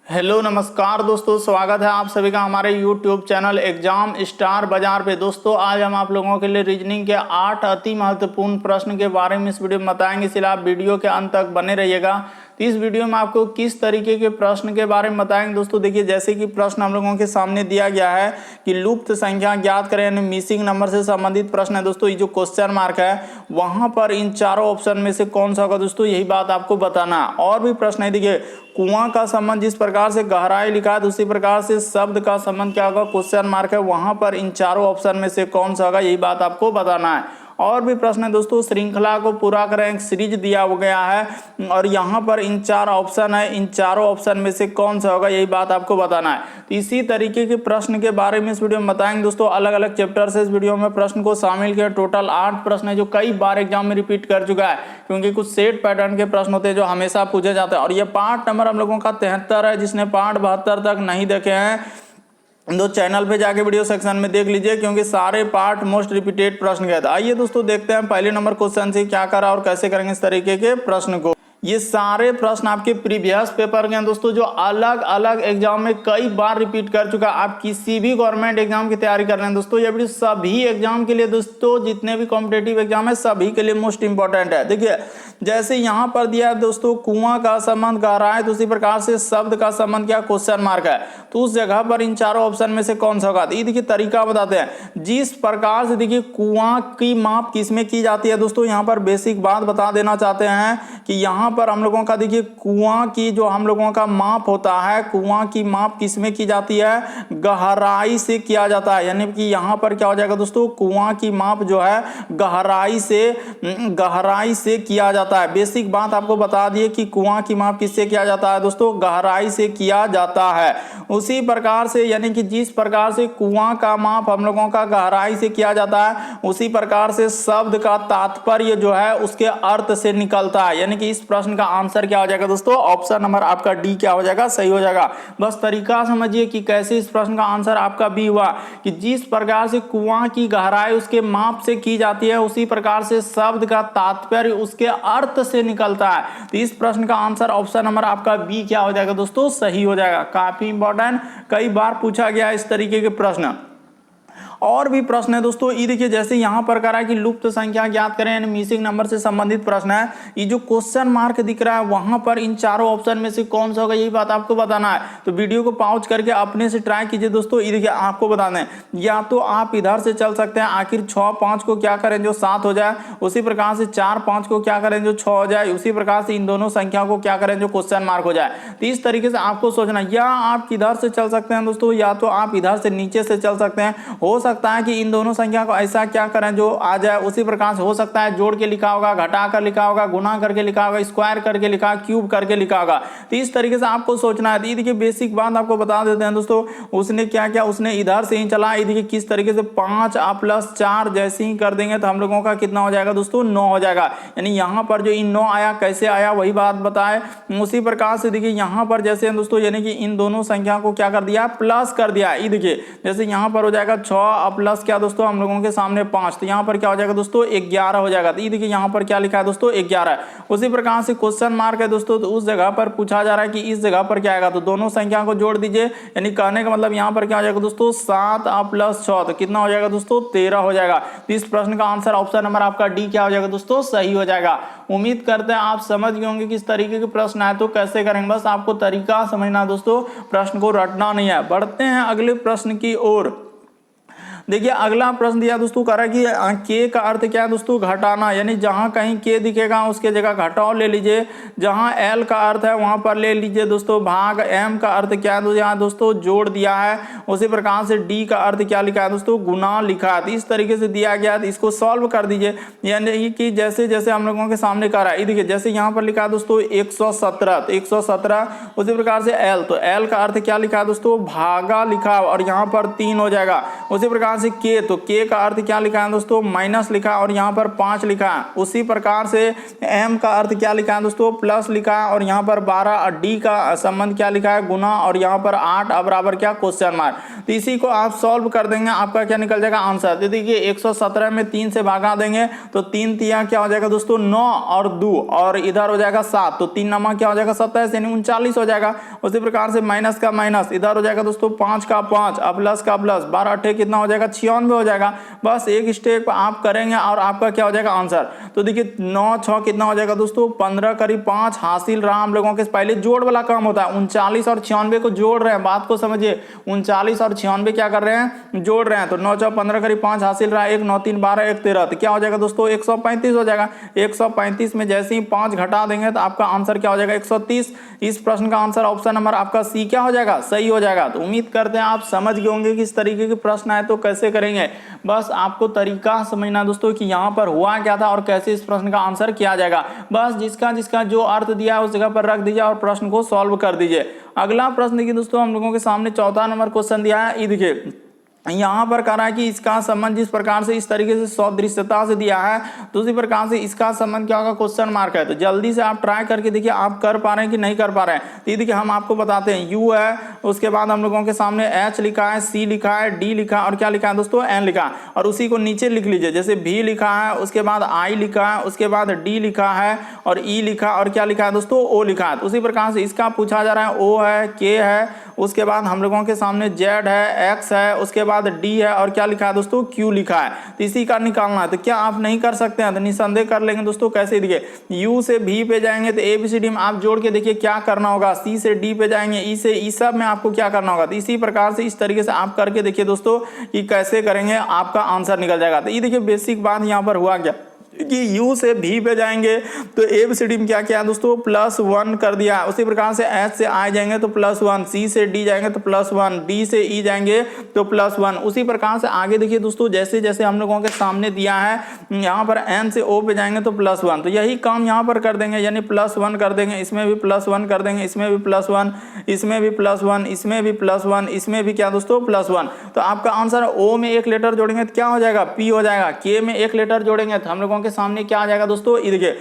Hello नमस्कार दोस्तों, स्वागत है आप सभी का हमारे यूट्यूब चैनल एग्जाम स्टार बाजार पे। दोस्तों आज हम आप लोगों के लिए रीजनिंग के 8 अति महत्वपूर्ण प्रश्न के बारे में इस वीडियो में बताएंगे, इसलिए आप वीडियो के अंत तक बने रहिएगा। तो इस वीडियो में आपको किस तरीके के प्रश्न के बारे में बताएंगे दोस्तों। देखिए, जैसे कि प्रश्न हम लोगों के सामने दिया गया है कि लुप्त संख्या ज्ञात करें, यानी मिसिंग नंबर से संबंधित प्रश्न है दोस्तों। ये जो क्वेश्चन मार्क है वहां पर इन चारों ऑप्शन में से कौन सा होगा दोस्तों, यही बात आपको बताना है। और भी प्रश्न है, देखिए कुआं का संबंध जिस प्रकार से गहराई लिखा है उसी प्रकार से शब्द का संबंध क्या होगा, क्वेश्चन मार्क है, वहां पर इन चारों ऑप्शन में से कौन सा होगा, यही बात आपको बताना है। और भी प्रश्न है दोस्तों, श्रृंखला को पूरा करें, एक सीरीज दिया हो गया है और यहाँ पर इन चार ऑप्शन है, इन चारों ऑप्शन में से कौन सा होगा, यही बात आपको बताना है। तो इसी तरीके के प्रश्न के बारे में इस वीडियो में बताएंगे दोस्तों। अलग अलग चैप्टर से इस वीडियो में प्रश्न को शामिल किया। टोटल 8 प्रश्न है जो कई बार एग्जाम में रिपीट कर चुका है, क्योंकि कुछ सेट पैटर्न के प्रश्न होते हैं जो हमेशा पूछे जाते हैं। और ये पार्ट नंबर हम लोगों का 73 है। जिसने पार्ट 72 तक नहीं देखे हैं तो चैनल पे जाके वीडियो सेक्शन में देख लीजिए, क्योंकि सारे पार्ट मोस्ट रिपीटेड प्रश्न गए थे। आइए दोस्तों देखते हैं पहले नंबर क्वेश्चन से क्या करा और कैसे करेंगे इस तरीके के प्रश्न को। ये सारे प्रश्न आपके प्रीवियस पेपर के हैं दोस्तों, जो अलग अलग एग्जाम में कई बार रिपीट कर चुका। आप किसी भी गवर्नमेंट एग्जाम की तैयारी कर रहे हैं दोस्तों, ये वीडियो सभी एग्जाम के लिए दोस्तों, जितने भी कॉम्पिटेटिव एग्जाम है सभी के लिए मोस्ट इंपॉर्टेंट है। देखिए जैसे यहाँ पर दिया है दोस्तों, कुआं का संबंध गहरा है, तो उसी प्रकार से शब्द का संबंध क्या, क्वेश्चन मार्क है, तो उस जगह पर इन चारों ऑप्शन में से कौन सा होगा। ये देखिए तरीका बताते हैं। जिस प्रकार से देखिए कुआं की माप किसमें की जाती है दोस्तों, यहाँ पर बेसिक बात बता देना चाहते हैं कि यहाँ पर हम लोगों का देखिए कुआं की जो हम लोगों का माप होता है, कुआं की माप किसमें की जाती है, गहराई से किया जाता है। यानी कि यहाँ पर क्या हो जाएगा दोस्तों, कुआं की माप जो है गहराई से किया जाता है। बेसिक बात आपको बता दिए कि कुआं की माप किससे किया जाता है दोस्तों, गहराई से किया जाता है। उसी प्रकार से यानी कि जिस प्रकार से कुआं का माप हम लोगों का गहराई से किया जाता है, उसी प्रकार से शब्द का तात्पर्य जो है उसके अर्थ से निकलता है। यानी कि इस प्रश्न का आंसर क्या हो जाएगा दोस्तों, ऑप्शन नंबर आपका डी क्या हो जाएगा, सही हो जाएगा। बस तरीका समझिए कि कैसे इस प्रश्न का आंसर आपका बी हुआ, कि जिस प्रकार से कुआं की गहराई उसके माप से की जाती है, उसी प्रकार से शब्द का तात्पर्य उसके अर्थ से निकलता है। तो इस प्रश्न का आंसर ऑप्शन नंबर आपका बी क्या हो जाएगा दोस्तों, सही हो जाएगा। काफी इंपॉर्टेंट, कई बार पूछा गया इस तरीके के प्रश्न। और भी प्रश्न है दोस्तों, ये देखिए जैसे यहाँ पर करा है कि लुप्त संख्या ज्ञात करें, यानी मिसिंग नंबर से संबंधित प्रश्न है। ये जो क्वेश्चन मार्क दिख रहा है वहां पर इन चारों ऑप्शन में से कौन सा होगा, यही बात आपको बताना है। तो वीडियो को पॉज करके अपने से ट्राई कीजिए दोस्तों। ये देखिए आपको बताना है, या तो आप इधर से चल सकते हैं, आखिर 6 5 को क्या करें जो 7 हो जाए, उसी प्रकार से 4 5 को क्या करें जो 6 हो जाए, उसी प्रकार से इन दोनों संख्या को क्या करें जो क्वेश्चन मार्क हो जाए। तो इस तरीके से आपको सोचना, या आप किधर से चल सकते हैं दोस्तों, या तो आप इधर से नीचे से चल सकते हैं। हो सकता है कि इन दोनों संख्या को ऐसा क्या करें जो आ जाए, उसी प्रकार से हो सकता है जोड़ के लिखा होगा, घटा कर लिखा होगा, गुना करके लिखा होगा, स्क्वायर करके लिखा, क्यूब करके लिखा होगा। तो इस तरीके से आपको सोचना है। देखिए बेसिक बात आपको बता देते हैं दोस्तों, उसने क्या किया, उसने इधर से ही चला। देखिए किस तरीके से 5 प्लस 4 जैसे ही कर देंगे तो हम लोगों का कितना हो जाएगा दोस्तों, 9 हो जाएगा। यानी यहाँ पर जो इन 9 आया, कैसे आया वही बात बताए। उसी प्रकार से देखिए यहाँ पर जैसे दोस्तों, यानी कि इन दोनों संख्या को क्या कर दिया, प्लस कर दिया। ये देखिए जैसे यहाँ पर हो जाएगा 6 प्लस क्या दोस्तों हम लोगों के सामने 5, तो यहाँ पर क्या हो जाएगा दोस्तों 11 हो जाएगा। तो ये देखिए यहाँ पर क्या लिखा है दोस्तों 11। उसी प्रकार से क्वेश्चन मार्क है दोस्तों, तो उस जगह पर पूछा जा रहा है कि इस जगह पर क्या आएगा, तो दोनों संख्या को जोड़ दीजिए। यानी कहने का मतलब यहाँ पर क्या हो जाएगा दोस्तों 7 प्लस 6, तो कितना हो जाएगा दोस्तों 13 हो जाएगा। तो इस प्रश्न का आंसर ऑप्शन नंबर आपका डी क्या हो जाएगा दोस्तों, सही हो जाएगा। उम्मीद करते हैं आप समझ गए होंगे किस तरीके के प्रश्न आए तो कैसे करेंगे। बस आपको तरीका समझना दोस्तों, प्रश्न को रटना नहीं है। बढ़ते हैं अगले प्रश्न की ओर। देखिए अगला प्रश्न दिया दोस्तों, कह रहा है कि के का अर्थ क्या है दोस्तों, घटाना। यानी जहां कहीं के दिखेगा उसके जगह घटाओ ले लीजिए। जहां एल का अर्थ है वहां पर ले लीजिए दोस्तों भाग। एम का अर्थ क्या है यहाँ दोस्तों जोड़ दिया है। उसी प्रकार से डी का अर्थ क्या लिखा है दोस्तों, गुना लिखा है। इस तरीके से दिया गया है, इसको सॉल्व कर दीजिए। यानी कि जैसे जैसे हम लोगों के सामने कर रहा है, देखिए जैसे यहाँ पर लिखा है दोस्तों 117, तो 117। उसी प्रकार से एल, तो एल का अर्थ क्या लिखा है दोस्तों, भागा लिखा, और यहाँ पर 3 हो जाएगा। उसी प्रकार से के, तो के का अर्थ क्या लिखा है दोस्तों, माइनस लिखा, और यहाँ पर 5 लिखा है। उसी प्रकार से एम का अर्थ क्या लिखा है दोस्तों, प्लस लिखा, और यहाँ पर 12। और डी का संबंध क्या लिखा है, गुना, और यहाँ पर 8 बराबर क्या, क्वेश्चन मार्क। तो इसी को आप सॉल्व कर देंगे, आपका क्या निकल जाएगा आंसर। तो देखिए 117 में 3 से भागा देंगे तो 3 तिया क्या हो जाएगा दोस्तों 9 और 2 और इधर हो जाएगा 7, तो 3 नमा क्या हो जाएगा 27 यानी 39 हो जाएगा। उसी प्रकार से माइनस का माइनस इधर हो जाएगा दोस्तों 5 का 5 और प्लस का प्लस 12 अट्ठे कितना हो जाएगा 96 हो जाएगा। बस एक स्टेप आप करेंगे और आपका क्या हो जाएगा आंसर। तो देखिए 9 6 कितना हो जाएगा दोस्तों 15 करीब 5 हासिल रहा हम लोगों के। पहले जोड़ वाला काम होता है, 39 और 96 को जोड़ रहे हैं, बात को समझिए 39 और 96 क्या कर रहे हैं जोड़ रहे हैं। तो 9 4 15 करीब 5 हासिल रहा 1 9 3 12 1 13, तो क्या हो जाएगा दोस्तों 135 हो जाएगा। 135 में जैसे ही 5 घटा देंगे तो आपका आंसर क्या हो जाएगा 130। इस प्रश्न का आंसर ऑप्शन नंबर आपका सी क्या हो जाएगा सही हो जाएगा। तो उम्मीद करते हैं आप समझ गए होंगे कि इस तरीके के प्रश्न आए तो कैसे करेंगे। बस आपको तरीका समझना दोस्तों कि यहाँ पर हुआ क्या था और कैसे इस प्रश्न का आंसर किया जाएगा। बस जिसका जिसका जो अर्थ दिया है उस जगह पर रख दीजिए और प्रश्न को सॉल्व कर दीजिए। अगला प्रश्न देखिए दोस्तों हम लोगों के सामने चौथा नंबर क्वेश्चन दिया है। ये देखिए यहाँ पर कह रहा है कि इसका संबंध जिस प्रकार से इस तरीके से सदृश्यता से दिया है तो उसी प्रकार से इसका संबंध क्या होगा क्वेश्चन मार्क है। तो जल्दी से आप ट्राई करके देखिए आप कर पा रहे हैं कि नहीं कर पा रहे हैं। तो ये देखिए हम आपको बताते हैं यू है, उसके बाद हम लोगों के सामने एच लिखा है, सी लिखा है, डी लिखा है और क्या लिखा है दोस्तों एन लिखा है। और उसी को नीचे लिख लीजिए जैसे भी लिखा है, उसके बाद आई लिखा है, उसके बाद डी लिखा है और ई लिखा और क्या लिखा है दोस्तों ओ लिखा है। तो उसी प्रकार से इसका पूछा जा रहा है ओ है, के है, उसके बाद हम लोगों के सामने जेड है, एक्स है, उसके बाद डी है और क्या लिखा है दोस्तों क्यू लिखा है। तो इसी का निकालना है। तो क्या आप नहीं कर सकते हैं तो निसंदेह कर लेंगे दोस्तों। कैसे देखिए यू से भी पे जाएंगे तो ए बी सी डी में आप जोड़ के देखिए क्या करना होगा, सी से डी पे जाएंगे, ई से ई, सब में आपको क्या करना होगा। तो इसी प्रकार से इस तरीके से आप करके देखिए दोस्तों कि कैसे करेंगे आपका आंसर निकल जाएगा। तो ये देखिए बेसिक बात यहाँ पर हुआ क्या कि U से V पे जाएंगे तो ABCD में क्या क्या है दोस्तों +1 कर दिया है। उसी प्रकार से H से I जाएंगे तो +1, C से D जाएंगे तो +1, D से E जाएंगे तो +1। उसी प्रकार से आगे देखिए दोस्तों जैसे जैसे हम लोगों के सामने दिया है यहाँ पर N से O पे जाएंगे तो +1, तो यही काम यहाँ पर कर देंगे यानी +1 कर देंगे, इसमें भी +1 कर देंगे, इसमें भी +1, इसमें भी +1, इसमें भी +1, इसमें भी क्या दोस्तों +1। तो आपका आंसर O में एक लेटर जोड़ेंगे तो क्या हो जाएगा P हो जाएगा। K में एक लेटर जोड़ेंगे तो हम लोगों के सामने क्या आ जाएगा दोस्तों ये देखिए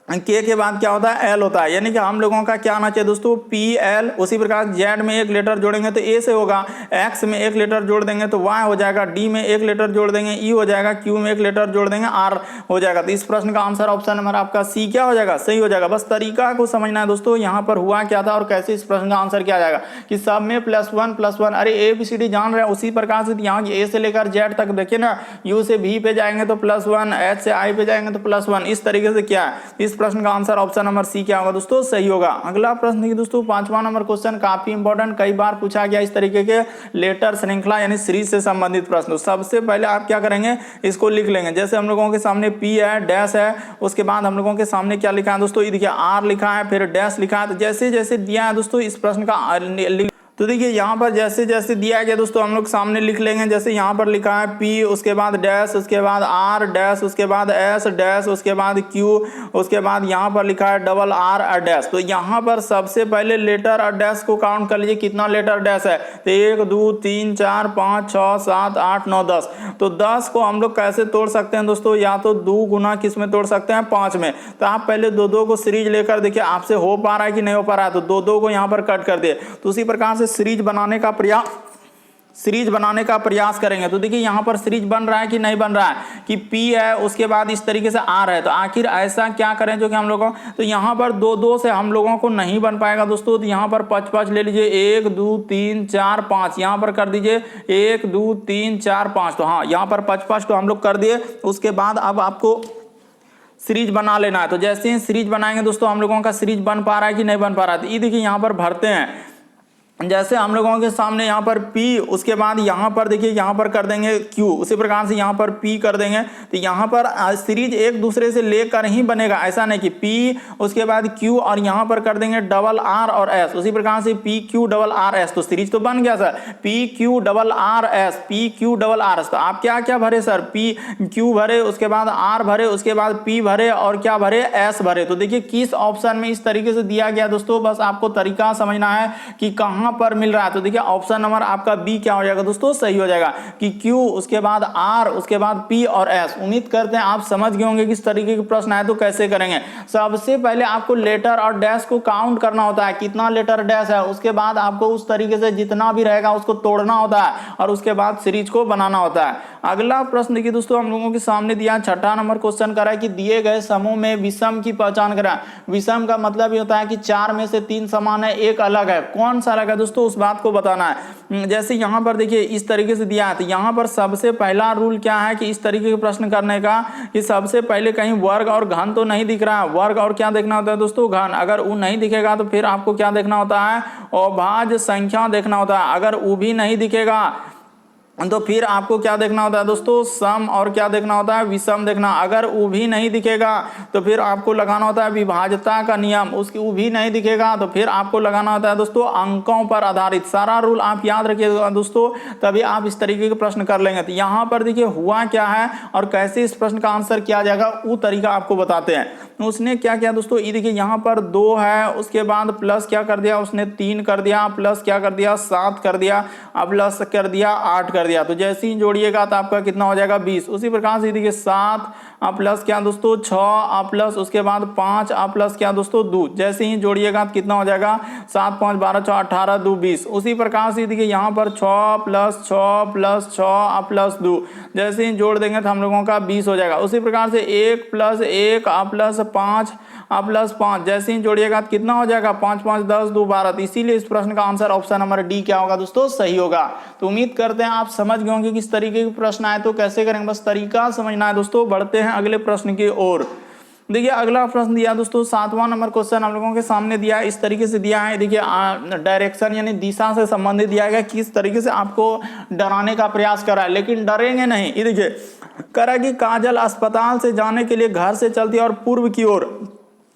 के बाद क्या होता है एल होता है, यानी कि हम लोगों का क्या आना चाहिए दोस्तों पी एल। उसी प्रकार जेड में एक लेटर जोड़ेंगे तो ए से होगा, एक्स में एक लेटर जोड़ देंगे तो वाई हो जाएगा, डी में एक लेटर जोड़ देंगे ई हो जाएगा, क्यू में एक लेटर जोड़ देंगे आर हो जाएगा। तो इस प्रश्न का आंसर ऑप्शन नंबर आपका सी क्या हो जाएगा सही हो जाएगा। बस तरीका को समझना है दोस्तों यहाँ पर हुआ क्या था और कैसे इस प्रश्न का आंसर किया जाएगा कि सब में +1 अरे ए बी सी डी जान रहे हैं। उसी प्रकार से यहाँ ए से लेकर जेड तक देखिए ना, यू से भी पे जाएंगे तो +1, एच से आई पे जाएंगे तो +1, इस तरीके से क्या है इस प्रश्न का आंसर ऑप्शन नंबर सी क्या होगा दोस्तों सही होगा। अगला प्रश्न देखिए दोस्तों 5वां नंबर क्वेश्चन काफी इंपॉर्टेंट, कई बार पूछा गया इस तरीके के लेटर श्रृंखला यानी सीरीज से संबंधित प्रश्न। तो सबसे पहले आप क्या करेंगे इसको लिख लेंगे। जैसे हम लोगों के सामने पी है, डैश है, उसके बाद हम लोगों के सामने क्या लिखा है दोस्तों ये देखिए आर लिखा है, फिर डैश लिखा है। तो जैसे जैसे दिया है दोस्तों इस प्रश्न का तो देखिए यहाँ पर जैसे जैसे दिया गया दोस्तों हम लोग सामने लिख लेंगे। जैसे यहाँ पर लिखा है पी, उसके बाद डैश, उसके बाद आर डैश, उसके बाद एस डैश, उसके बाद क्यू, उसके बाद यहाँ पर लिखा है डबल आर और डैश। तो यहाँ पर सबसे पहले लेटर और डैश को काउंट कर लीजिए कितना लेटर डैश है। तो 1 2 3 4 5 6 7 8 9 10। तो 10 को हम लोग कैसे तोड़ सकते हैं दोस्तों, या तो 2 गुना किस में तोड़ सकते हैं 5 में। तो आप पहले 2 को सीरीज लेकर देखिए आपसे हो पा रहा है कि नहीं हो पा रहा है। तो 2 को यहाँ पर कट कर दिए। तो उसी प्रकार सीरीज बनाने का प्रयास करेंगे। तो देखिए यहाँ पर सीरीज बन रहा है कि नहीं बन रहा है कि P है, उसके बाद इस तरीके से R है। तो आखिर ऐसा क्या करें जो कि हम लोगों तो यहाँ पर 2 से हम लोगों को नहीं बन पाएगा दोस्तों। तो यहाँ पर 5 ले लीजिए, 1 2 3 4 5 यहाँ पर कर दीजिए 1 2 3 4 5। तो हाँ यहाँ पर 5 तो हम लोग कर दिए। उसके बाद अब आपको सीरीज बना लेना है। तो जैसे ही सीरीज बनाएंगे दोस्तों हम लोगों का सीरीज बन पा रहा है कि नहीं बन पा रहा है। तो ये देखिए यहाँ पर भरते हैं। जैसे हम लोगों के सामने यहाँ पर P, उसके बाद यहाँ पर देखिए यहाँ पर कर देंगे Q, उसी प्रकार से यहाँ पर P कर देंगे। तो यहाँ पर सीरीज एक दूसरे से लेकर ही बनेगा, ऐसा नहीं कि P उसके बाद Q और यहाँ पर कर देंगे डबल R और S। उसी प्रकार से P Q double R S। तो सीरीज तो बन गया sir, P Q double R S, P Q double R S। तो आप क्या क्या भरे सर, P Q भरे, उसके बाद R भरे, उसके बाद P भरे और क्या भरे S भरे। तो देखिए किस ऑप्शन में इस तरीके से दिया गया दोस्तों, बस आपको तरीका समझना है कि कहाँ कहां पर मिल रहा है, तो देखिए ऑप्शन नंबर आपका बी क्या हो जाएगा दोस्तों, सही हो जाएगा कि क्यू, उसके बाद आर, उसके बाद पी और एस। उम्मीद करते हैं आप समझ गए होंगे किस तरीके के प्रश्न आए तो कैसे करेंगे। सबसे पहले आपको लेटर और डैश को काउंट करना होता है, कितना लेटर डैश है, उसके बाद आपको उस तरीके से जितना भी रहेगा उसको तोड़ना होता है और उसके बाद सीरीज को बनाना होता है। अगला प्रश्न देखिए दोस्तों हम लोगों के सामने दिया 6ठा नंबर क्वेश्चन करा है कि दिए गए समूह में विषम की पहचान करा। विषम का मतलब ये होता है कि 4 में से 3 समान है, एक अलग है। कौन सा अलग है दोस्तों, उस बात को बताना है। जैसे यहाँ पर देखिए इस तरीके से दिया है, तो यहाँ पर सबसे पहला रूल क्या है कि इस तरीके के प्रश्न करने का कि सबसे पहले कहीं वर्ग और घन तो नहीं दिख रहा है। वर्ग और क्या देखना होता है दोस्तों, घन। अगर वो नहीं दिखेगा तो फिर आपको क्या देखना होता है, अभाज्य संख्या देखना होता है। अगर वो भी नहीं दिखेगा तो फिर आपको क्या देखना होता है दोस्तों, सम और क्या देखना होता है, विषम देखना। अगर वो भी नहीं दिखेगा तो फिर आपको लगाना होता है विभाज्यता का नियम। उसकी वो भी नहीं दिखेगा तो फिर आपको लगाना होता है दोस्तों अंकों पर आधारित। सारा रूल आप याद रखिएगा दोस्तों, तभी आप इस तरीके के प्रश्न कर लेंगे। तो यहाँ पर देखिए हुआ क्या है और कैसे इस प्रश्न का आंसर किया जाएगा वो तरीका आपको बताते हैं। उसने क्या किया दोस्तों, ये देखिए यहाँ पर 2 है, उसके बाद प्लस क्या कर दिया उसने 3 कर दिया, प्लस क्या कर दिया 7 कर दिया, अब प्लस कर दिया 8 कर दिया। तो जैसे ही जोड़िएगा तो आपका कितना हो जाएगा 20। उसी प्रकार से देखिए 7 प्लस क्या दोस्तों 6 प्लस उसके बाद 5 प्लस क्या दोस्तों 2। जैसे ही जोड़िएगा तो कितना हो जाएगा 7 5 12 6 18 2 20। उसी प्रकार से देखिए यहाँ पर 6 प्लस 6 प्लस 6 प्लस 2, जैसे ही जोड़ देंगे तो हम लोगों का 20 हो जाएगा। उसी प्रकार से 1 प्लस 1 प्लस 5 प्लस 5, जैसे ही जोड़िएगा तो कितना हो जाएगा 5 5 10 2 12। इसीलिए इस प्रश्न का आंसर ऑप्शन नंबर डी क्या होगा दोस्तों, सही होगा। तो उम्मीद करते हैं आप समझ गए होंगे किस तरीके के प्रश्न आए तो कैसे करेंगे, बस तरीका समझना है दोस्तों। बढ़ते हैं अगले प्रश्न की ओर। देखिए अगला प्रश्न दिया दोस्तों 7वां नंबर क्वेश्चन हम लोगों के सामने दिया है, इस तरीके से दिया है। देखिए डायरेक्शन यानी दिशा से संबंधित दिया गया, किस तरीके से आपको डराने का प्रयास करा है, लेकिन डरेंगे नहीं। ये देखिए करा कि काजल अस्पताल से जाने के लिए घर से चलती है और पूर्व की ओर।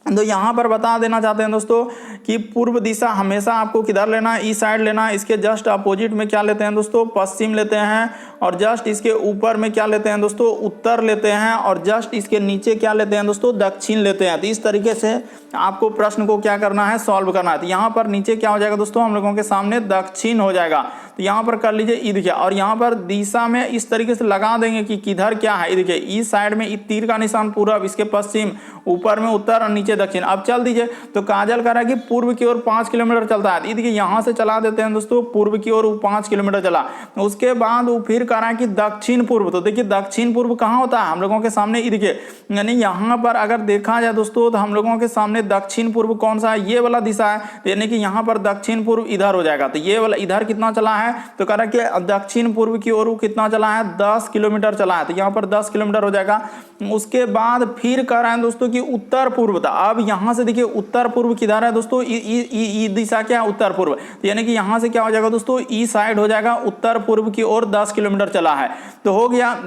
तो यहाँ पर बता देना चाहते हैं दोस्तों कि पूर्व दिशा हमेशा आपको किधर लेना है, ईस्ट साइड लेना है। इसके जस्ट अपोजिट में क्या लेते हैं दोस्तों, पश्चिम लेते हैं। और जस्ट इसके ऊपर में क्या लेते हैं दोस्तों, उत्तर लेते हैं। और जस्ट इसके नीचे क्या लेते हैं दोस्तों, दक्षिण लेते हैं। तो इस तरीके से आपको प्रश्न को क्या करना है, सॉल्व करना है। तो यहाँ पर नीचे क्या हो जाएगा दोस्तों, हम लोगों के सामने दक्षिण हो जाएगा। तो यहाँ पर कर लीजिए ई देखिए, और यहाँ पर दिशा में इस तरीके से लगा देंगे कि किधर क्या है। देखिए इस साइड में तीर का निशान पूरब, इसके पश्चिम, ऊपर में उत्तर और नीचे दक्षिण। अब चल दीजिए, तो काजल कह रहा है कि पूर्व की ओर 5 किलोमीटर चलता है। देखिए यहाँ से चला देते हैं दोस्तों, पूर्व की ओर 5 किलोमीटर चला। उसके बाद वो फिर कह रहा है कि दक्षिण पूर्व। तो देखिए दक्षिण पूर्व कहाँ होता है, हम लोगों के सामने ये देखिए, यानी यहाँ पर अगर देखा जाए दोस्तों तो हम लोगों के सामने दक्षिण पूर्व कौन सा है, ये वाला दिशा है। यानी कि यहाँ पर दक्षिण पूर्व इधर हो जाएगा। तो ये वाला इधर कितना चला है, तो कह रहा है कि दक्षिण पूर्व की ओर कितना चला है, 10 किलोमीटर चला है। तो यहाँ पर 10 किलोमीटर हो जाएगा। उसके बाद फिर कह रहे हैं दोस्तों कि उत्तर पूर्व था। अब यहाँ से देखिए उत्तर पूर्व किधर है दोस्तों, ई दिशा क्या है, उत्तर पूर्व। तो यानी कि यहाँ से क्या हो जाएगा दोस्तों, ई साइड हो जाएगा, उत्तर पूर्व की ओर 10 किलोमीटर चला है। तो हो गया।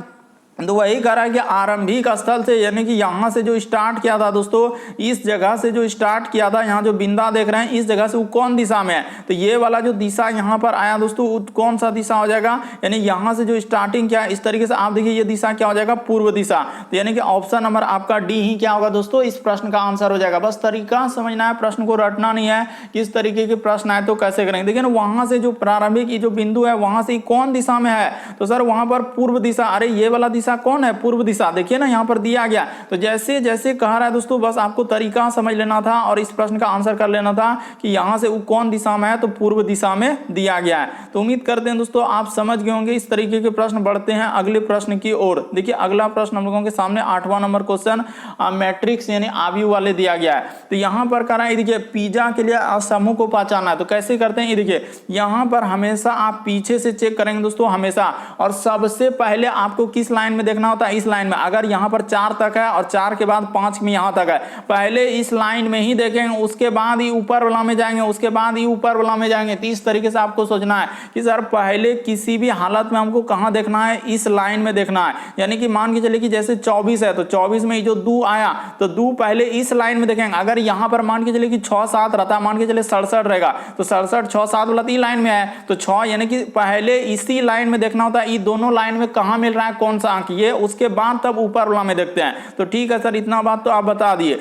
तो वही कह रहा है कि आरंभिक स्थल से, यानी कि यहाँ से जो स्टार्ट किया था दोस्तों, इस जगह से जो स्टार्ट किया था, यहाँ जो बिंदा देख रहे हैं इस जगह से वो कौन दिशा में है। तो ये वाला जो दिशा यहाँ पर आया दोस्तों, कौन सा दिशा हो जाएगा, यानी यहाँ से जो स्टार्टिंग किया इस तरीके से आप देखिए, ये दिशा क्या हो जाएगा, पूर्व दिशा। तो यानी कि ऑप्शन नंबर आपका डी ही क्या होगा दोस्तों, इस प्रश्न का आंसर हो जाएगा। बस तरीका समझना है, प्रश्न को रटना नहीं है। किस तरीके के प्रश्न आए तो कैसे करेंगे। देखिए ना वहां से जो प्रारंभिक जो बिंदु है वहां से कौन दिशा में है, तो सर वहां पर पूर्व दिशा। अरे ये वाला दिशा कौन है, पूर्व दिशा। देखिए ना यहाँ पर दिया गया। तो जैसे जैसे कह रहा है दोस्तों, बस आपको तरीका समझ लेना था और इस प्रश्न का आंसर कर लेना था कि यहाँ से वो कौन दिशा में है, तो पूर्व दिशा में दिया गया है। तो उम्मीद करते हैं दोस्तों आप समझ गए होंगे। इस तरीके के प्रश्न बढ़ते हैं अगले प्रश्न की ओर। देखिए अगला प्रश्न हम लोगों के सामने 8वां नंबर क्वेश्चन मैट्रिक्स यानी आव्यूह वाले दिया गया है। तो यहाँ पर कह रहा है देखिए पिज्जा के लिए समूह को पहचाना है। तो कैसे करते हैं, ये देखिए यहाँ पर हमेशा आप पीछे से चेक करेंगे दोस्तों हमेशा। और सबसे पहले आपको किस लाइन में देखना होता है, इस लाइन में। अगर यहाँ पर 4 तक है और 4 के बाद 5 में यहाँ तक है, पहले इस लाइन में ही देखेंगे, उसके बाद ही ऊपर वाला में जाएंगे, उसके बाद ही ऊपर वाला में जाएंगे। तो इस तरीके से आपको सोचना है कि सर पहले किसी भी हालत में हमको कहाँ देखना है, इस लाइन में देखना है। यानी कि मान के चलिए कि जैसे 24 है तो 24 में जो 2 आया तो 2 पहले इस लाइन में देखेंगे। अगर यहाँ पर मान के चलिए कि 6 7 रहता है, मान के चलिए 67 रहेगा, तो 67 6 7 वाला तीन लाइन में है, तो 6 यानी कि पहले इसी लाइन में देखना होता है। ये दोनों लाइन में कहाँ मिल रहा है, कौन सा अंक, ये उसके बाद तब ऊपर वाला में देखते हैं। तो ठीक है सर, इतना बात तो आप बता दिए।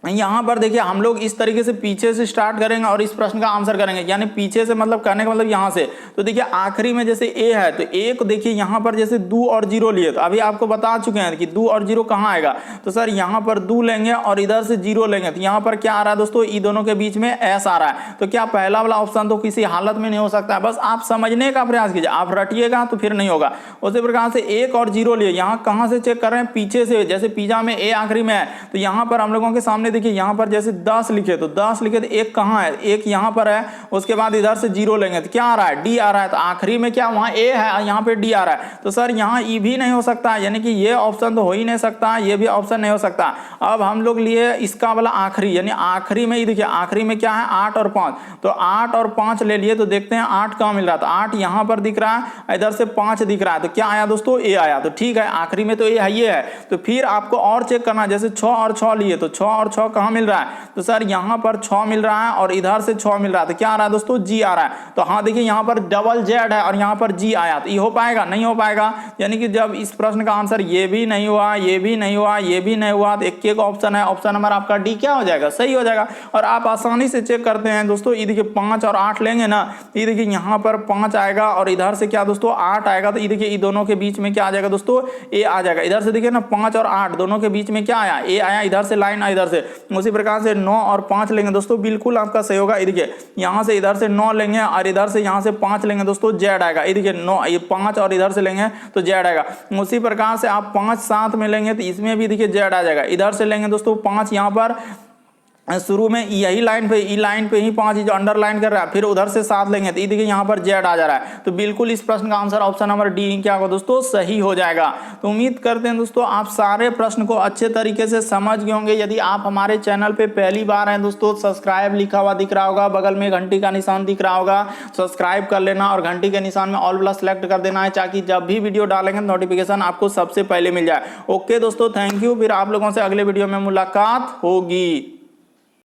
यहाँ पर देखिए हम लोग इस तरीके से पीछे से स्टार्ट करेंगे और इस प्रश्न का आंसर करेंगे, यानी पीछे से मतलब करने का मतलब यहाँ से। तो देखिए आखिरी में जैसे ए है तो ए को देखिए यहाँ पर जैसे 2 और 0 लिए, तो अभी आपको बता चुके हैं कि 2 और 0 कहाँ आएगा। तो सर यहाँ पर 2 लेंगे और इधर से 0 लेंगे, तो यहाँ पर क्या आ रहा है दोस्तों, ई दोनों के बीच में एस आ रहा है। तो क्या पहला वाला ऑप्शन तो किसी हालत में नहीं हो सकता है। बस आप समझने का प्रयास कीजिए, आप रटिएगा तो फिर नहीं होगा। उसी प्रकार से 1 और 0 लिए, यहाँ कहाँ से चेक कर रहे हैं, पीछे से। जैसे पिज्जा में ए आखिरी में है तो यहाँ पर हम लोगों के सामने देखिए यहाँ पर जैसे 10 लिखे तो 10 लिखे तो एक कहाँ है, एक यहाँ पर है। उसके बाद इधर से 0 लेंगे तो क्या आ रहा है, डी आ रहा है। तो आखिरी में क्या वहाँ ए है, यहाँ पे डी आ रहा है। तो सर यहाँ ई भी नहीं हो सकता, यानी कि ये ऑप्शन तो हो ही नहीं सकता, ये भी ऑप्शन नहीं हो सकता। अब हम लोग लिए इसका वाला आखिरी, यानी आखिरी में ही देखिए आखिरी में क्या है 8 और 5, तो 8 और 5 ले लिए। तो देखते हैं 8 कहाँ मिल रहा है, तो 8 यहाँ पर दिख रहा है, इधर से 5 दिख रहा है। तो क्या आया दोस्तों, ए आया। तो ठीक है, आखिरी में तो ए है, ये है। तो फिर आपको और चेक करना, जैसे 6 और 6 लिए तो 6 और 6 कहाँ मिल रहा है, तो सर यहाँ पर 6 मिल रहा है और इधर से 6 मिल रहा है। तो क्या आ रहा है दोस्तों, जी आ रहा है। तो हाँ देखिए यहाँ पर डबल जेड है और यहाँ पर जी आया, तो ये हो पाएगा, नहीं हो पाएगा। यानी कि जब इस प्रश्न का आंसर ये भी नहीं हुआ, ये भी नहीं हुआ, ये भी नहीं हुआ, तो एक ऑप्शन है, ऑप्शन नंबर आपका डी क्या हो जाएगा, सही हो जाएगा। और आप आसानी से चेक करते हैं दोस्तों, ये देखिए 5 और 8 लेंगे ना, ये देखिए यहाँ पर 5 आएगा और इधर से क्या दोस्तों 8 आएगा। तो ये देखिए ये दोनों के बीच में क्या आ जाएगा दोस्तों, ए आ जाएगा। इधर से देखिए ना 5 और 8 दोनों के बीच में क्या आया, ए आया, इधर से लाइन इधर से। उसी प्रकार से 9 और 5 लेंगे दोस्तों, बिल्कुल आपका सही होगा। ये देखिए यहाँ से इधर से 9 लेंगे और इधर से यहाँ से 5 लेंगे दोस्तों, जेड आएगा। ये देखिए 9 ये 5 और इधर से लेंगे तो जेड आएगा। उसी प्रकार से आप 5 साथ में लेंगे तो इसमें भी देखिए जेड आ जाएगा। इधर से लेंगे दोस्तों 5, यहाँ पर शुरू में यही लाइन पे, ई लाइन पे ही 5 जो अंडरलाइन कर रहा है, फिर उधर से 7 लेंगे तो ये देखिए यहाँ पर जेड आ जा रहा है। तो बिल्कुल इस प्रश्न का आंसर ऑप्शन नंबर डी क्या होगा दोस्तों, सही हो जाएगा। तो उम्मीद करते हैं दोस्तों आप सारे प्रश्न को अच्छे तरीके से समझ गए होंगे। यदि आप हमारे चैनल पे पहली बार हैं दोस्तों, सब्सक्राइब लिखा हुआ दिख रहा होगा, बगल में घंटी का निशान दिख रहा होगा, सब्सक्राइब कर लेना और घंटी के निशान में ऑल प्लस सेलेक्ट कर देना है, ताकि जब भी वीडियो डालेंगे नोटिफिकेशन आपको सबसे पहले मिल जाए। ओके दोस्तों, थैंक यू। फिर आप लोगों से अगले वीडियो में मुलाकात होगी।